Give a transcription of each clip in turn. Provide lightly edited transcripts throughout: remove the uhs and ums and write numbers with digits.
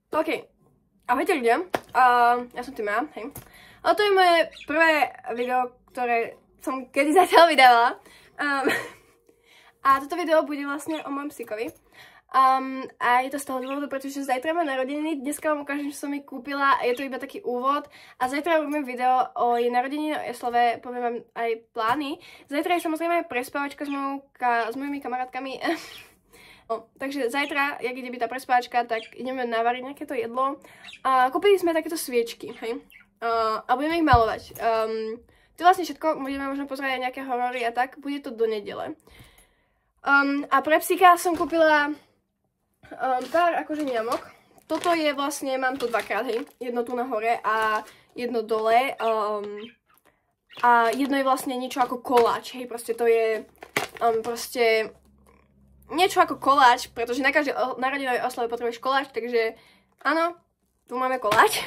OK. Ahojte ľudia. Ja som Týma, hej. A to je moje prvé video, ktoré som kedy zatiaľ vydávala. A toto video bude vlastne o mojom psíkovi. A je to z toho dôvodu, pretože zajtra má narodeniny. Dneska vám ukážem, čo som mi kúpila. Je to iba taký úvod. A zajtra robím video o jej narodeniny, o oslave. Poviem vám aj plány. Zajtra je samozrejme prespávačka s mojimi kamarátkami. Takže zajtra, jak ide byť tá prespáčka, tak ideme navariť nejaké to jedlo. Kúpili sme takéto sviečky, hej? A budeme ich malovať. To vlastne všetko, budeme možno pozerať aj nejaké horory a tak, bude to do nedele. A pre psíka som kúpila pár akože ňamok. Toto je vlastne, mám to dvakrát, hej? Jedno tu na hore a jedno dole. A jedno je vlastne niečo ako koláč, hej? Proste to je proste niečo ako koláč, pretože na každej narodinovej oslave potrebuješ koláč, takže áno, tu máme koláč.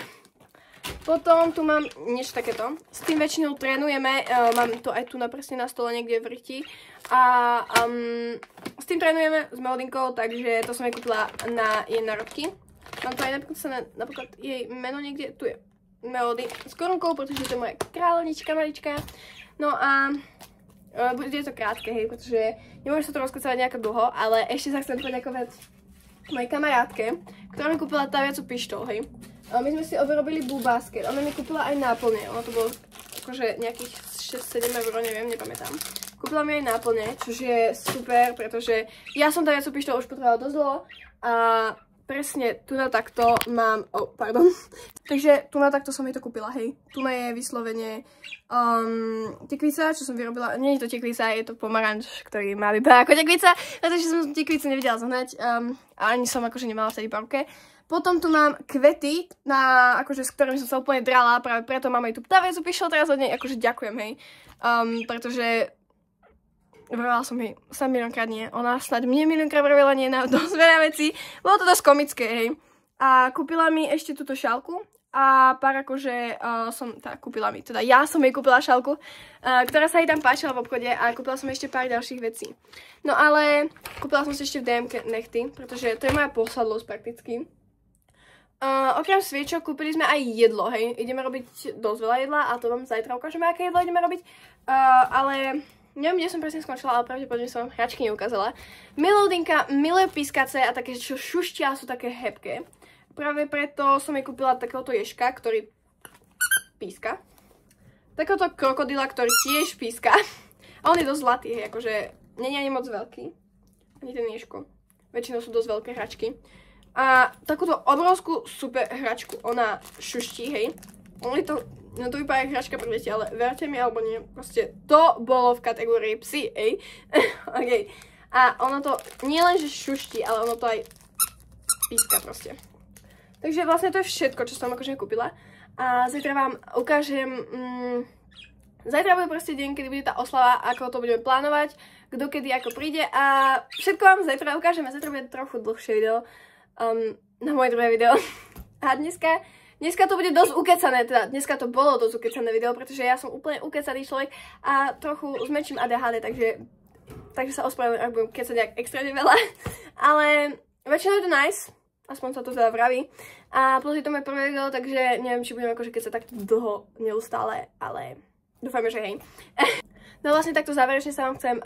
Potom tu mám niečo takéto. S tým väčšinou trénujeme, mám to aj tu presne na stole niekde v ryti. A s tým trénujeme s Melodinkou, takže to som jej kúpila na jej narodky. Mám to aj napríklad jej meno niekde, tu je Melody s korunkou, pretože to je moja kráľovnička malička. No a bude to krátke, hej, pretože nemôžem sa to rozkocovať nejako dlho, ale ešte sa chcem poďakovať mojej kamarátke, ktorá mi kúpila taviacu pištol, hej. My sme si overobili Blue Basket, ona mi kúpila aj náplne, ono to bolo akože nejakých 6-7 eur, neviem, nepamätám. Kúpila mi aj náplne, čo je super, pretože ja som taviacu pištol už potrebovala dosť dlho a presne tu na takto mám, takže tu na takto som jej to kúpila, hej. Tu na je vyslovene tekvica, čo som vyrobila, nie je to tekvica, je to pomaranč, ktorý má vyberať ako tekvica, pretože som tekvicu nevedela zohnať a ani som akože nemala v tej výbavke. Potom tu mám kvety, akože, s ktorými som sa úplne drala, práve preto mám aj tu taviacu pištol, teraz od nej akože ďakujem, hej, pretože vrvala som jej sa miliónkrát nie. Ona snad mne miliónkrát vrvala nie na dosť veľa vecí. Bolo to dosť komické, hej. A kúpila mi ešte túto šálku. A pár akože kúpila mi, teda ja som jej kúpila šálku, ktorá sa jej tam páčila v obchode a kúpila som ešte pár ďalších vecí. No ale kúpila som si ešte v DMke nechty, pretože to je moja posadlosť prakticky. Okrem sviečok kúpili sme aj jedlo, hej. Ideme robiť dosť veľa jedla a to vám zajtra ukážeme, aké jedlo ideme robiť. Ale neviem, kde som presne skončila, ale pravdepodobne som vám hračky neukázala. Melodinka miluje pískace a také, čo šuštia, sú také hebké. Práve preto som jej kúpila takéhoto ježka, ktorý píska. Takéhoto krokodila, ktorý tiež píska. A on je dosť zlatý, hej, akože nie je ani moc veľký. Ani ten ježko. Väčšinou sú dosť veľké hračky. A takúto obrovskú super hračku, ona šuští, hej. On je to, no to vypadá jak hračka pre deti, ale verte mi alebo nie, proste to bolo v kategórii psi, hej. OK. A ono to nie len, že šuští, ale ono to aj píska proste. Takže vlastne to je všetko, čo som akože kúpila. A zajtra vám ukážem, zajtra bude proste deň, kedy bude tá oslava, ako to budeme plánovať, kto kedy ako príde a všetko vám zajtra ukážeme. Zajtra bude trochu dlhšie video na moje druhé video. A dneska to bude dosť ukecané, teda dneska to bolo dosť ukecané video, pretože ja som úplne ukecaný človek a trochu s menším ADHD, takže sa ospravedlňujem, ak budem kecať nejak extrémne veľa. Ale väčšinou je to nice. Aspoň sa to teda vraví. A plus je to moje prvé video, takže neviem, či budem akože keď sa takto dlho neustále, ale dúfajme, že hej. No vlastne takto záverečne sa vám chcem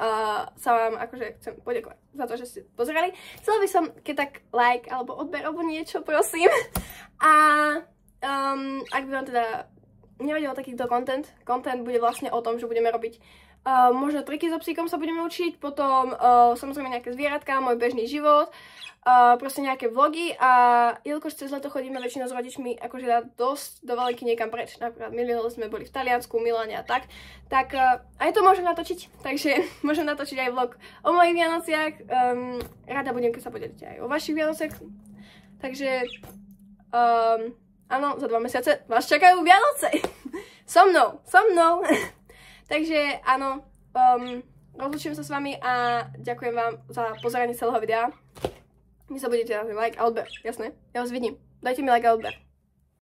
poďakovať za to, že ste pozerali. Chcela by som, keď tak like alebo odber alebo niečo, prosím. A ak by vám teda nevadilo takýto content bude vlastne o tom, že budeme robiť možno triky so psíkom sa budeme učiť, potom samozrejme nejaké zvieratka, môj bežný život, proste nejaké vlogy a jelikož cez leto chodíme väčšinou s rodičmi akože dať dosť dovolenky niekam preč, napríklad minulé sme boli v Taliansku, Miláne a tak aj to môžem natočiť, takže môžem natočiť aj vlog o mojich Vianociach, rada budem, keď sa podeliť aj o vašich Vianociach, takže áno, za 2 mesiace vás čakajú Vianoce, so mnou. Takže áno, rozlučujem sa s vami a ďakujem vám za pozeranie celého videa. Vy sa budete dať like a odber, jasné? Ja vás vidím. Dajte mi like a odber.